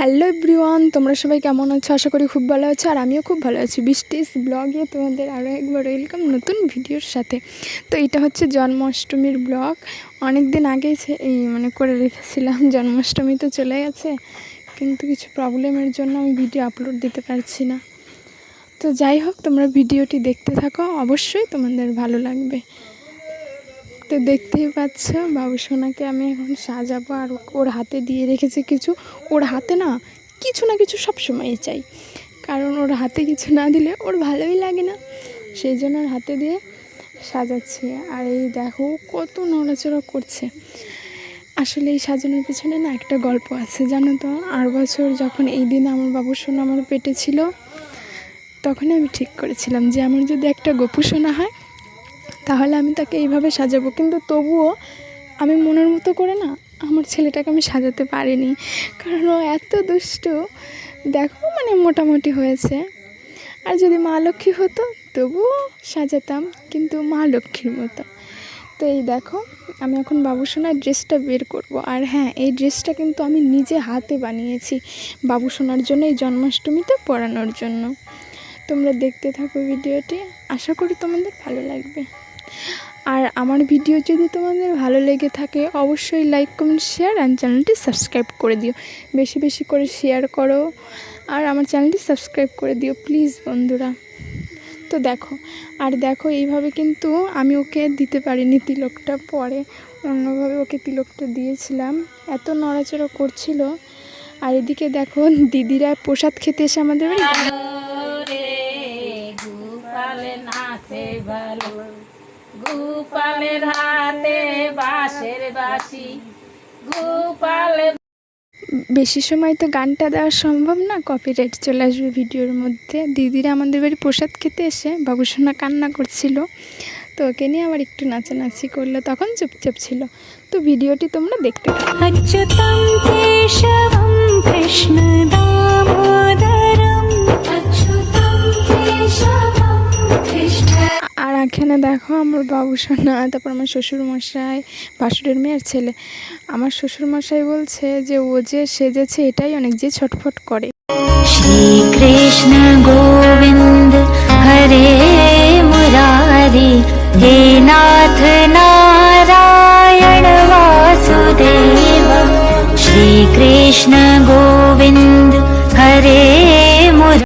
Hello everyone, তোমরা সবাই কেমন আছো? আশা করি খুব ভালো আছো, আর আমিও খুব ভালো আছি। বৃষ্টিস ব্লগে তোমাদের আরও একবার ওয়েলকাম নতুন ভিডিওর সাথে। তো এটা হচ্ছে জন্মাষ্টমীর ব্লগ। অনেক দিন আগেই করে রেখেছিলাম, জন্মাষ্টমী তো চলে গেছে, কিন্তু কিছু প্রবলেমের জন্য আমি ভিডিও আপলোড দিতে পারছি না। তো যাই হোক, তোমরা ভিডিওটি দেখতে থাকো, অবশ্যই তোমাদের ভালো লাগবে। তো দেখতেই পাচ্ছ বাবু সোনাকে আমি এখন সাজাবো, আর ওর হাতে দিয়ে রেখেছি কিছু। ওর হাতে না কিছু সবসময়ই চাই, কারণ ওর হাতে কিছু না দিলে ওর ভালোই লাগে না, সেই জন্য ওর হাতে দিয়ে সাজাচ্ছি। আর এই দেখো কত নড়াচড়া করছে। আসলে এই সাজানোর পিছনে না একটা গল্প আছে, জানো তো। 8 বছর যখন এই দিন আমার বাবু সোনা আমার পেটে ছিল, তখনই আমি ঠিক করেছিলাম যে আমার যদি একটা গপু সোনা হয় তাহলে আমি তাকে এইভাবে সাজাবো। কিন্তু তবুও আমি মনের মতো করে না আমার ছেলেটাকে আমি সাজাতে পারিনি, কারণ ও এত দুষ্টু। দেখো মোটামুটি হয়েছে। আর যদি মা লক্ষ্মী হতো তবুও সাজাতাম, কিন্তু মা লক্ষ্মীর মতো। তো এই দেখো, আমি এখন বাবু সোনার ড্রেসটা বের করব। আর হ্যাঁ, এই ড্রেসটা কিন্তু আমি নিজে হাতে বানিয়েছি বাবু সোনার জন্য, এই জন্মাষ্টমীতে পরানোর জন্য। তোমরা দেখতে থাকো ভিডিওটি, আশা করি তোমাদের ভালো লাগবে। আর আমার ভিডিও যদি তোমাদের ভালো লেগে থাকে অবশ্যই লাইক, কমেন্ট, শেয়ার অ্যান্ড চ্যানেলটি সাবস্ক্রাইব করে দিও। বেশি বেশি করে শেয়ার করো আর আমার চ্যানেলটি সাবস্ক্রাইব করে দিও প্লিজ বন্ধুরা। তো দেখো এইভাবে কিন্তু আমি ওকে দিতে পারিনি তিলকটা, পরে অন্যভাবে ওকে তিলকটা দিয়েছিলাম। এত নড়াচড়া করছিল। আর এদিকে দেখো দিদিরা প্রসাদ খেতে এসে আমাদের গোপালের হাতে বাঁশের বাঁশি, গোপাল। বেশি সময় তো গানটা দেওয়া সম্ভব না, কপিরাইট চলে আসবে ভিডিওর মধ্যে। দিদিরা আমাদের বাড়ি প্রসাদ খেতে এসে বাবু সোনা কান্না করছিল, তো ওকে নিয়ে আবার একটু নাচানাচি করলো, তখন চুপচাপ ছিল। তো ভিডিওটি তোমরা দেখতে থাকো। अच्युतं केशवं कृष्णदामोदरं अच्युतं केशवं कृष्ण। আর এখানে দেখো আমার বাবু সোনা, তারপর আমার শ্বশুরমশাই, ভাসুরের মেয়ের ছেলে। আমার শ্বশুরমশাই বলছে যে ও যে সেজেছে এটাই অনেক, যে ছটফট করে। श्रीकृष्ण गोविन्द हरे मुरारी, हे नाथ नारायण वासुदेव। श्रीकृष्ण गोविन्द हरे